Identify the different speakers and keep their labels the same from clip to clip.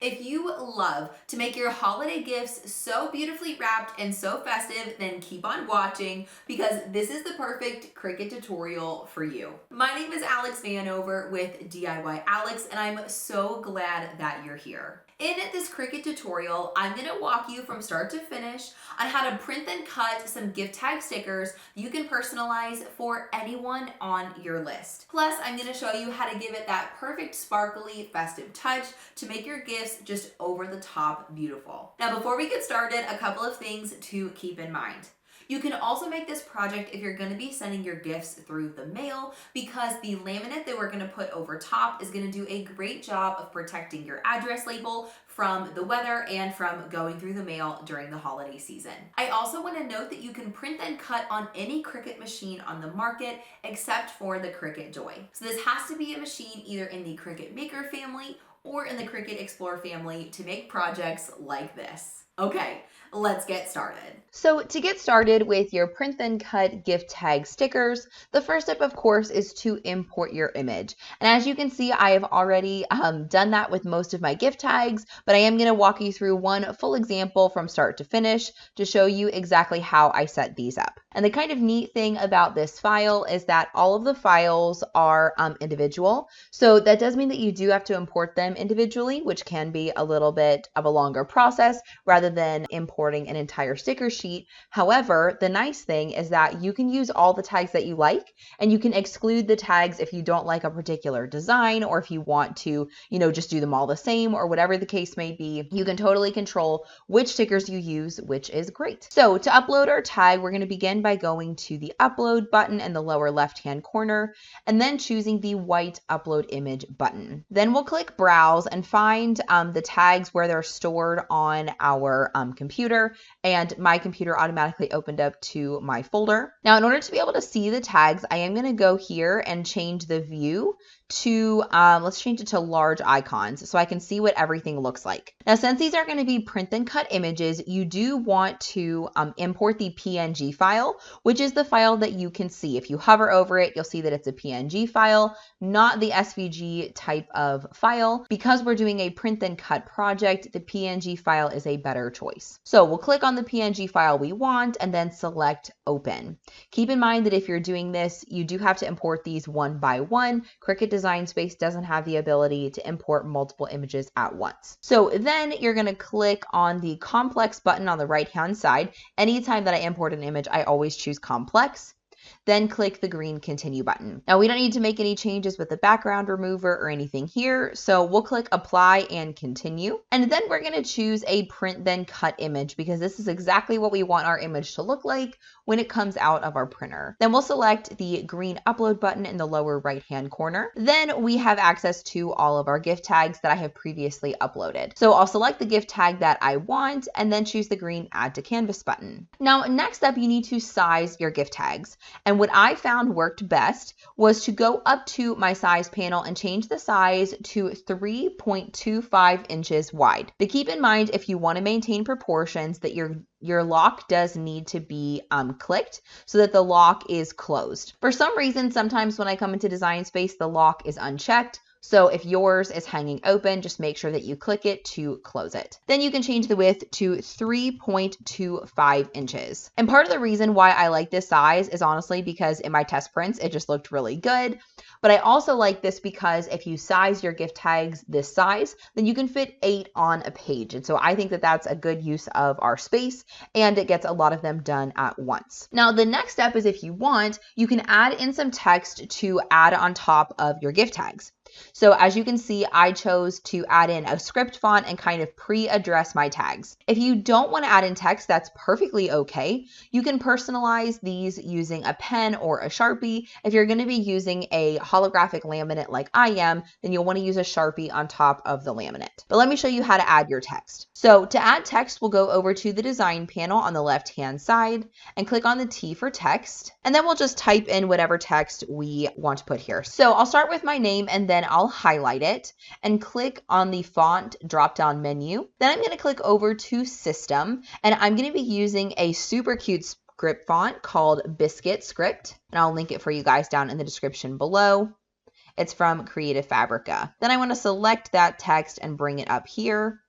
Speaker 1: If you love to make your holiday gifts so beautifully wrapped and so festive, then keep on watching because this is the perfect Cricut tutorial for you. My name is Alex Vanover with DIY Alex, and I'm so glad that you're here. In this Cricut tutorial, I'm going to walk you from start to finish on how to print then cut some gift tag stickers you can personalize for anyone on your list. Plus, I'm going to show you how to give it that perfect sparkly festive touch to make your gifts just over the top beautiful. Now, before we get started, a couple of things to keep in mind. You can also make this project if you're going to be sending your gifts through the mail, because the laminate that we're going to put over top is going to do a great job of protecting your address label from the weather and from going through the mail during the holiday season. I also want to note that you can print then cut on any Cricut machine on the market except for the Cricut Joy. So this has to be a machine either in the Cricut Maker family or in the Cricut Explorer family to make projects like this. Okay, let's get started. So to get started with your print then cut gift tag stickers, the first step, of course, is to import your image. And as you can see, I have already done that with most of my gift tags, but I am going to walk you through one full example from start to finish to show you exactly how I set these up. And the kind of neat thing about this file is that all of the files are individual. So that does mean that you do have to import them individually, which can be a little bit of a longer process rather than importing an entire sticker sheet. However, the nice thing is that you can use all the tags that you like, and you can exclude the tags if you don't like a particular design, or if you want to, just do them all the same, or whatever the case may be. You can totally control which stickers you use, which is great. So to upload our tag, we're going to begin by going to the upload button in the lower left-hand corner, and then choosing the white upload image button. Then we'll click browse and find the tags where they're stored on our computer, and my computer automatically opened up to my folder. Now, in order to be able to see the tags, I am going to go here and change the view to, let's change it to large icons so I can see what everything looks like. Now, since these are going to be print then cut images, you do want to import the PNG file, which is the file that you can see. If you hover over it, you'll see that it's a PNG file, not the SVG type of file. Because we're doing a print then cut project, the PNG file is a better choice. So we'll click on the PNG file we want and then select open. Keep in mind that if you're doing this, you do have to import these one by one. Cricut Design Space doesn't have the ability to import multiple images at once. So then you're going to click on the complex button on the right-hand side. Anytime that I import an image, I always choose complex. Then click the green continue button. Now, we don't need to make any changes with the background remover or anything here, so we'll click apply and continue. And then we're going to choose a print then cut image, because this is exactly what we want our image to look like when it comes out of our printer. Then we'll select the green upload button in the lower right hand corner. Then we have access to all of our gift tags that I have previously uploaded. So I'll select the gift tag that I want and then choose the green add to canvas button. Now, next up, you need to size your gift tags. And what I found worked best was to go up to my size panel and change the size to 3.25 inches wide. But keep in mind, if you want to maintain proportions, that your lock does need to be clicked so that the lock is closed. For some reason, sometimes when I come into Design Space, the lock is unchecked. So if yours is hanging open, just make sure that you click it to close it. Then you can change the width to 3.25 inches. And part of the reason why I like this size is honestly because in my test prints, it just looked really good. But I also like this because if you size your gift tags this size, then you can fit 8 on a page. And so I think that that's a good use of our space, and it gets a lot of them done at once. Now, the next step is, if you want, you can add in some text to add on top of your gift tags. So as you can see, I chose to add in a script font and kind of pre-address my tags. If you don't want to add in text, that's perfectly okay. You can personalize these using a pen or a Sharpie. If you're going to be using a holographic laminate like I am, then you'll want to use a Sharpie on top of the laminate. But let me show you how to add your text. So to add text, we'll go over to the design panel on the left-hand side and click on the T for text. And then we'll just type in whatever text we want to put here. So I'll start with my name and then I'll highlight it and click on the font drop-down menu. Then I'm going to click over to system, and I'm going to be using a super cute script font called Biscuit Script, and I'll link it for you guys down in the description below.
Speaker 2: It's from Creative Fabrica. Then I want to select that text and bring it up here.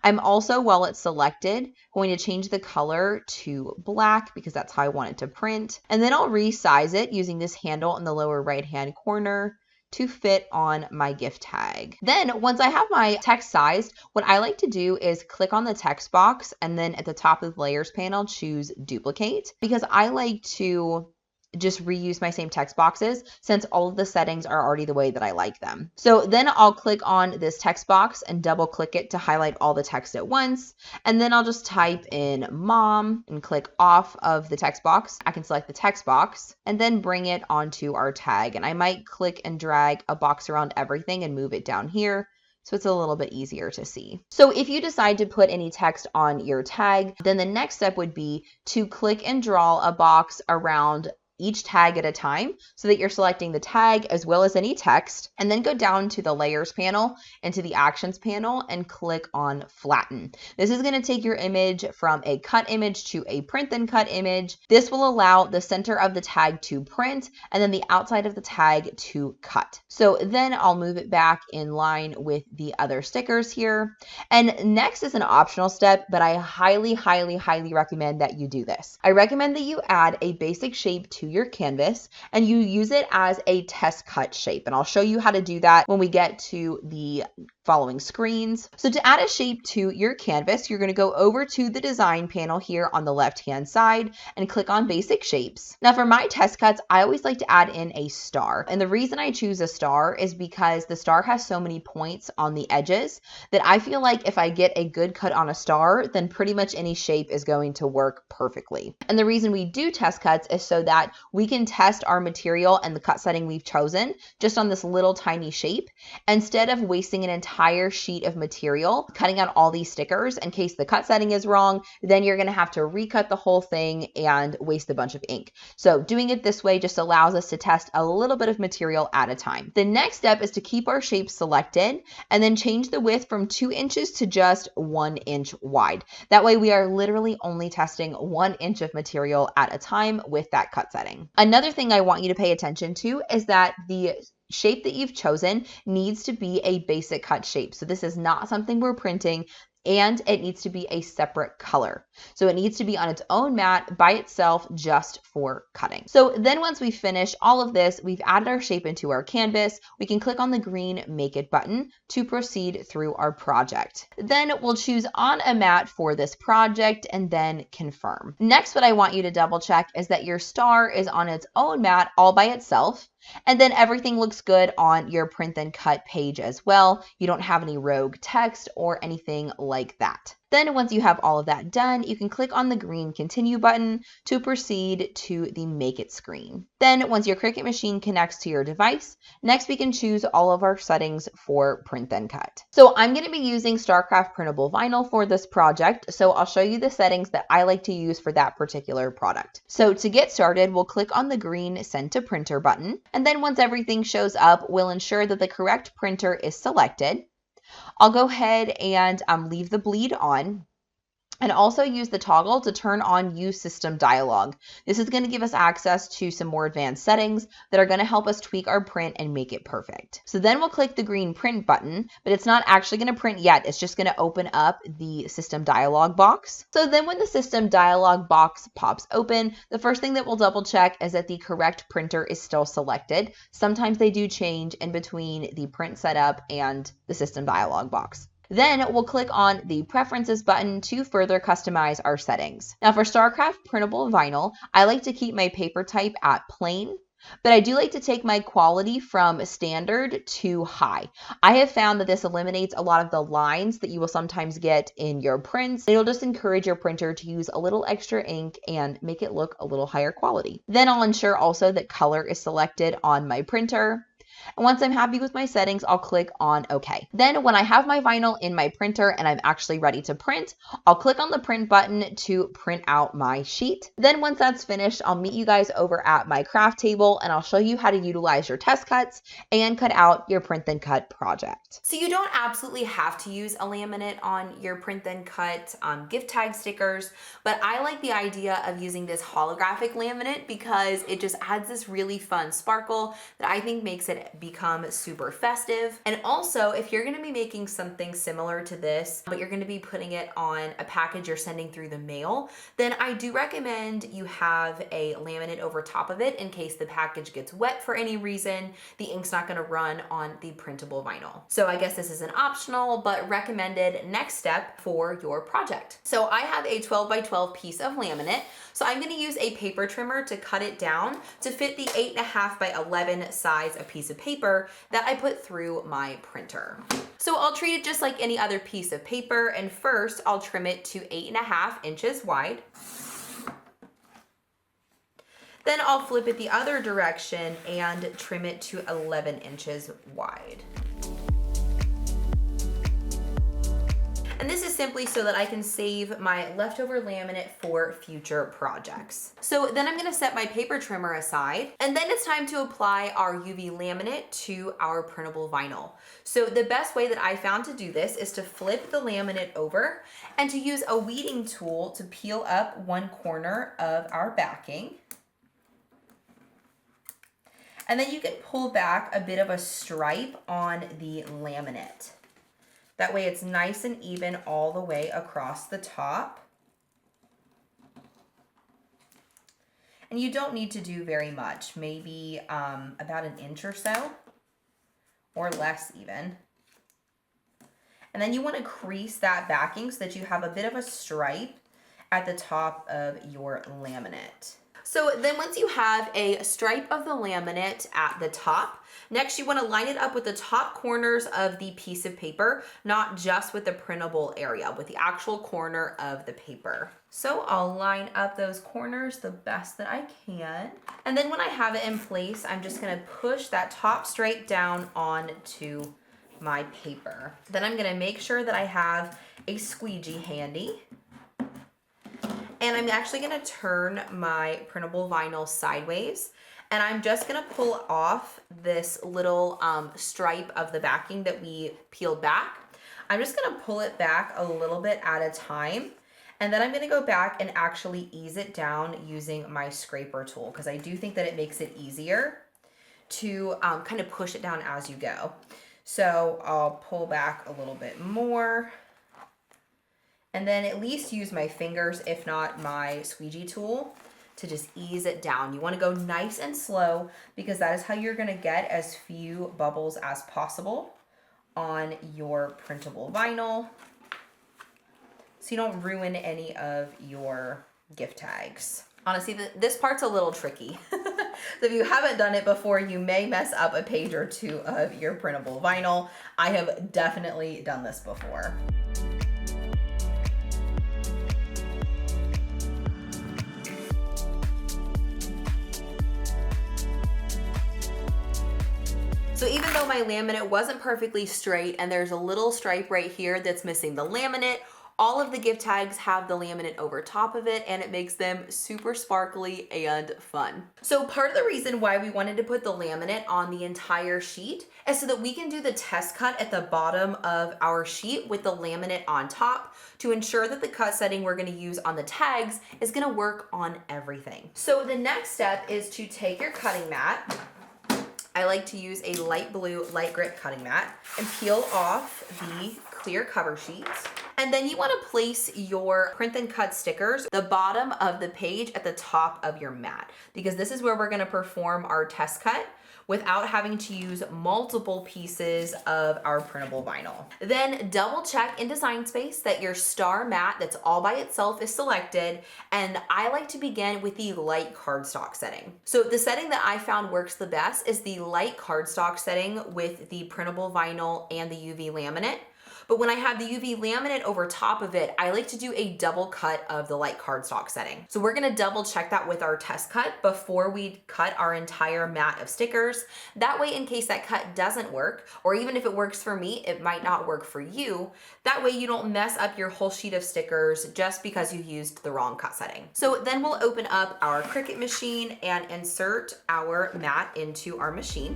Speaker 2: I'm also, while it's selected, going to change the color to black because that's how I want it to print. And then I'll resize it using this handle in the lower right-hand corner to fit on my gift tag. Then once I have my text sized, what I like to do is click on the text box and then at the top of the layers panel, choose duplicate because I like to just reuse my same text boxes since all of the settings are already the way that I like them. So then I'll click on this text box and double click it to highlight all the text at once. And then I'll just type in mom and click off of the text box. I can select the text box and then bring it onto our tag. And I might click and drag a box around everything and move it down here, so it's a little bit easier to see. So if you decide to put any text on your tag, then the next step would be to click and draw a box around each tag at a time so that you're selecting the tag as well as any text, and then go down to the layers panel and to the actions panel and click on flatten. This is going to take your image from a cut image to a print then cut image. This will allow the center of the tag to print and then the outside of the tag to cut. So then I'll move it back in line with the other stickers here. And next is an optional step, but I highly recommend that you do this. I recommend that you add a basic shape to your canvas and you use it as a test cut shape. And I'll show you how to do that when we get to the following screens. So to add a shape to your canvas, you're going to go over to the design panel here on the left-hand side and click on basic shapes. Now for my test cuts, I always like to add in a star. And the reason I choose a star is because the star has so many points on the edges that I feel like if I get a good cut on a star, then pretty much any shape is going to work perfectly. And the reason we do test cuts is so that we can test our material and the cut setting we've chosen just on this little tiny shape instead of wasting an entire sheet of material cutting out all these stickers in case the cut setting is wrong. Then you're going to have to recut the whole thing and waste a bunch of ink. So doing it this way just allows us to test a little bit of material at a time. The next step is to keep our shape selected and then change the width from 2 inches to just 1 inch wide. That way we are literally only testing 1 inch of material at a time with that cut setting. Another thing I want you to pay attention to is that the shape that you've chosen needs to be a basic cut shape. So this is not something we're printing, and it needs to be a separate color. So it needs to be on its own mat by itself just for cutting. So then once we finish all of this, we've added our shape into our canvas. We can click on the green Make It button to proceed through our project. Then we'll choose on a mat for this project and then confirm. Next, what I want you to double check is that your star is on its own mat all by itself. And then everything looks good on your Print Then Cut page as well. You don't have any rogue text or anything like that. Then once you have all of that done, you can click on the green Continue button to proceed to the Make It screen. Then once your Cricut machine connects to your device, next we can choose all of our settings for Print Then Cut. So I'm going to be using StarCraft printable vinyl for this project, so I'll show you the settings that I like to use for that particular product. So to get started, we'll click on the green Send to Printer button, and then once everything shows up, we'll ensure that the correct printer is selected. I'll go ahead and leave the bleed on and also use the toggle to turn on Use System dialog. This is going to give us access to some more advanced settings that are going to help us tweak our print and make it perfect. So then we'll click the green Print button, but it's not actually going to print yet. It's just going to open up the System dialog box. So then when the System dialog box pops open, the first thing that we'll double check is that the correct printer is still selected. Sometimes they do change in between the print setup and the System dialog box. Then we'll click on the Preferences button to further customize our settings. Now for StarCraft printable vinyl, I like to keep my paper type at plain, but I do like to take my quality from standard to high. I have found that this eliminates a lot of the lines that you will sometimes get in your prints. It'll just encourage your printer to use a little extra ink and make it look a little higher quality. Then I'll ensure also that color is selected on my printer. And once I'm happy with my settings, I'll click on OK. Then when I have my vinyl in my printer and I'm actually ready to print, I'll click on the print button to print out my sheet. Then once that's finished, I'll meet you guys over at my craft table and I'll show you how to utilize your test cuts and cut out your Print Then Cut project.
Speaker 1: So you don't absolutely have to use a laminate on your Print Then Cut gift tag stickers, but I like the idea of using this holographic laminate because it just adds this really fun sparkle that I think makes it become super festive. And also, if you're gonna be making something similar to this, but you're gonna be putting it on a package you're sending through the mail, then I do recommend you have a laminate over top of it in case the package gets wet for any reason. The ink's not gonna run on the printable vinyl. So I guess this is an optional but recommended next step for your project. So I have a 12 by 12 piece of laminate. So I'm gonna use a paper trimmer to cut it down to fit the 8.5 by 11 size of piece of paper that I put through my printer. So I'll treat it just like any other piece of paper, and first I'll trim it to 8.5 inches wide. Then I'll flip it the other direction and trim it to 11 inches wide. And this is simply so that I can save my leftover laminate for future projects. So then I'm gonna set my paper trimmer aside, and then it's time to apply our UV laminate to our printable vinyl. So the best way that I found to do this is to flip the laminate over and to use a weeding tool to peel up one corner of our backing. And then you can pull back a bit of a stripe on the laminate. That way it's nice and even all the way across the top. And you don't need to do very much, maybe about an inch or so, or less even. And then you want to crease that backing so that you have a bit of a stripe at the top of your laminate. So then once you have a stripe of the laminate at the top, next you want to line it up with the top corners of the piece of paper, not just with the printable area, with the actual corner of the paper. So I'll line up those corners the best that I can. And then when I have it in place, I'm just going to push that top stripe down onto my paper. Then I'm going to make sure that I have a squeegee handy. And I'm actually gonna turn my printable vinyl sideways, and I'm just gonna pull off this little stripe of the backing that we peeled back. I'm just gonna pull it back a little bit at a time, and then I'm gonna go back and actually ease it down using my scraper tool, because I do think that it makes it easier to kind of push it down as you go. So I'll pull back a little bit more, and then at least use my fingers, if not my squeegee tool, to just ease it down. You want to go nice and slow, because that is how you're going to get as few bubbles as possible on your printable vinyl, so you don't ruin any of your gift tags. Honestly, this part's a little tricky. So if you haven't done it before, you may mess up a page or two of your printable vinyl. I have definitely done this before. So even though my laminate wasn't perfectly straight and there's a little stripe right here that's missing the laminate, all of the gift tags have the laminate over top of it, and it makes them super sparkly and fun. So part of the reason why we wanted to put the laminate on the entire sheet is so that we can do the test cut at the bottom of our sheet with the laminate on top to ensure that the cut setting we're gonna use on the tags is gonna work on everything. So the next step is to take your cutting mat. I like to use a light blue, light grit cutting mat, and peel off the clear cover sheets. And then you want to place your Print Then Cut stickers the bottom of the page at the top of your mat, because this is where we're going to perform our test cut without having to use multiple pieces of our printable vinyl. Then double check in Design Space that your star mat that's all by itself is selected, and I like to begin with the light cardstock setting. So the setting that I found works the best is the light cardstock setting with the printable vinyl and the UV laminate. But when I have the UV laminate over top of it, I like to do a double cut of the light cardstock setting. So we're gonna double check that with our test cut before we cut our entire mat of stickers. That way, in case that cut doesn't work, or even if it works for me, it might not work for you. That way you don't mess up your whole sheet of stickers just because you used the wrong cut setting. So then we'll open up our Cricut machine and insert our mat into our machine.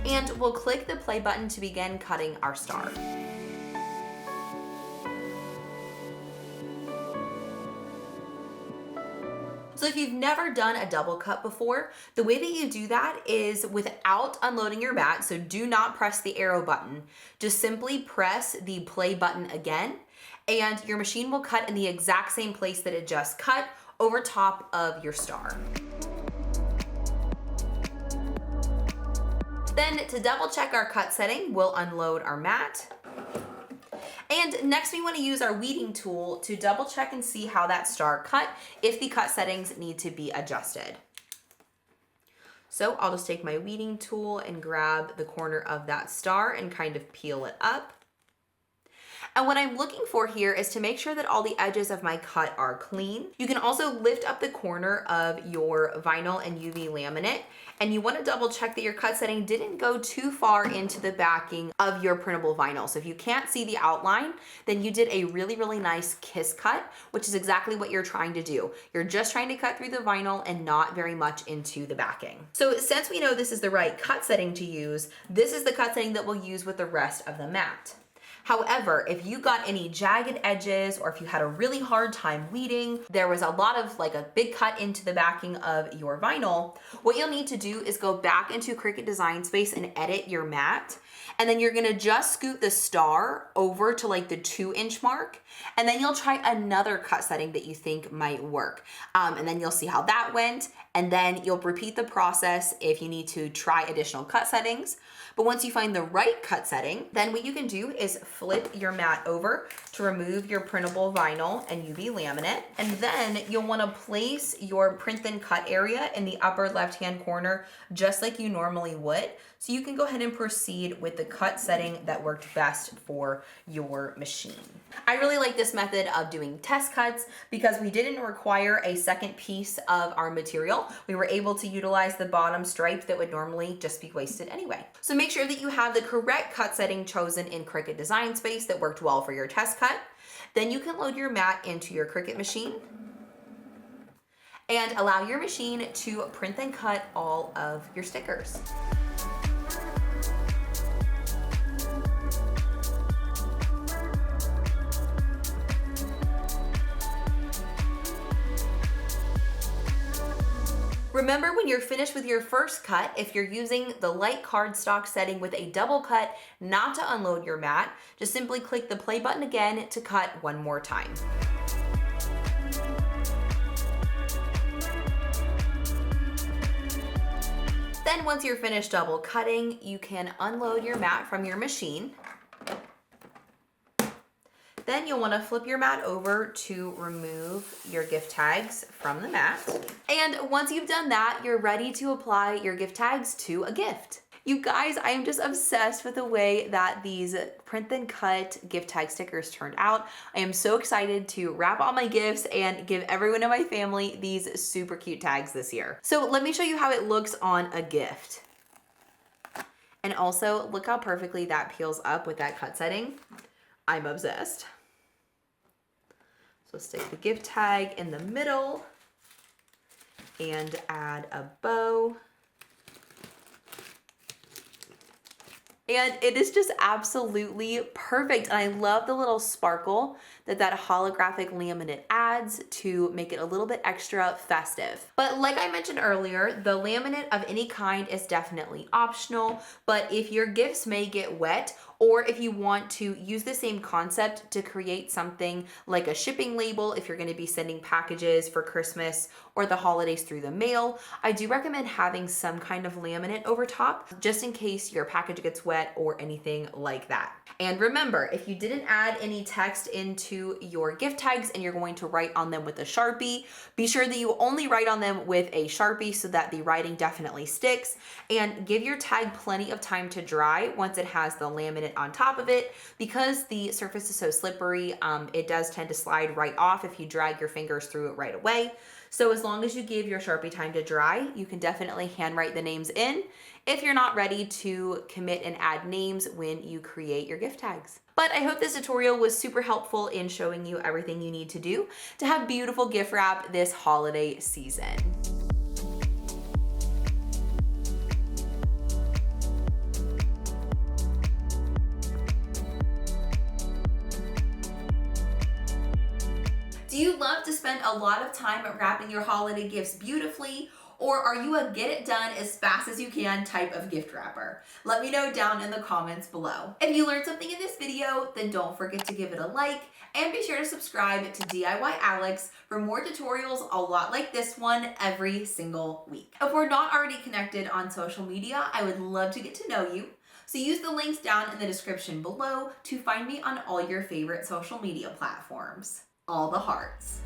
Speaker 1: And we'll click the play button to begin cutting our star. So if you've never done a double cut before, the way that you do that is without unloading your mat, so do not press the arrow button. Just simply press the play button again, and your machine will cut in the exact same place that it just cut over top of your star. Then to double check our cut setting, we'll unload our mat. And next we want to use our weeding tool to double check and see how that star cut, if the cut settings need to be adjusted. So I'll just take my weeding tool and grab the corner of that star and kind of peel it up. And what I'm looking for here is to make sure that all the edges of my cut are clean. You can also lift up the corner of your vinyl and UV laminate, and you want to double check that your cut setting didn't go too far into the backing of your printable vinyl. So if you can't see the outline, then you did a really, really nice kiss cut, which is exactly what you're trying to do. You're just trying to cut through the vinyl and not very much into the backing. So since we know this is the right cut setting to use, this is the cut setting that we'll use with the rest of the mat. However, if you got any jagged edges or if you had a really hard time weeding, there was a lot of like a big cut into the backing of your vinyl, what you'll need to do is go back into Cricut Design Space and edit your mat. And then you're gonna just scoot the star over to like the 2-inch mark. And then you'll try another cut setting that you think might work. And then you'll see how that went. And then you'll repeat the process if you need to try additional cut settings. But once you find the right cut setting, then what you can do is flip your mat over to remove your printable vinyl and UV laminate. And then you'll wanna place your print then cut area in the upper left-hand corner, just like you normally would. So you can go ahead and proceed with the cut setting that worked best for your machine. I really like this method of doing test cuts because we didn't require a second piece of our material. We were able to utilize the bottom stripe that would normally just be wasted anyway. So make sure that you have the correct cut setting chosen in Cricut Design Space that worked well for your test cut. Then you can load your mat into your Cricut machine and allow your machine to print then cut all of your stickers. Remember, when you're finished with your first cut, if you're using the light cardstock setting with a double cut, not to unload your mat, just simply click the play button again to cut one more time. Then once you're finished double cutting, you can unload your mat from your machine. Then you'll want to flip your mat over to remove your gift tags from the mat. And once you've done that, you're ready to apply your gift tags to a gift. You guys, I am just obsessed with the way that these print then cut gift tag stickers turned out. I am so excited to wrap all my gifts and give everyone in my family these super cute tags this year. So let me show you how it looks on a gift. And also look how perfectly that peels up with that cut setting. I'm obsessed. So stick the gift tag in the middle and add a bow. And it is just absolutely perfect. And I love the little sparkle that holographic laminate adds to make it a little bit extra festive. But like I mentioned earlier, the laminate of any kind is definitely optional. But if your gifts may get wet, or if you want to use the same concept to create something like a shipping label, if you're going to be sending packages for Christmas or the holidays through the mail, I do recommend having some kind of laminate over top, just in case your package gets wet or anything like that. And remember, if you didn't add any text into your gift tags and you're going to write on them with a Sharpie, be sure that you only write on them with a Sharpie so that the writing definitely sticks, and give your tag plenty of time to dry once it has the laminate on top of it. Because the surface is so slippery, it does tend to slide right off if you drag your fingers through it right away. So as long as you give your Sharpie time to dry, you can definitely handwrite the names in if you're not ready to commit and add names when you create your gift tags. But I hope this tutorial was super helpful in showing you everything you need to do to have beautiful gift wrap this holiday season. Do you love to spend a lot of time wrapping your holiday gifts beautifully? Or are you a get it done as fast as you can type of gift wrapper? Let me know down in the comments below. If you learned something in this video, then don't forget to give it a like and be sure to subscribe to DIY Alex for more tutorials a lot like this one every single week. If we're not already connected on social media, I would love to get to know you. So use the links down in the description below to find me on all your favorite social media platforms. All the hearts.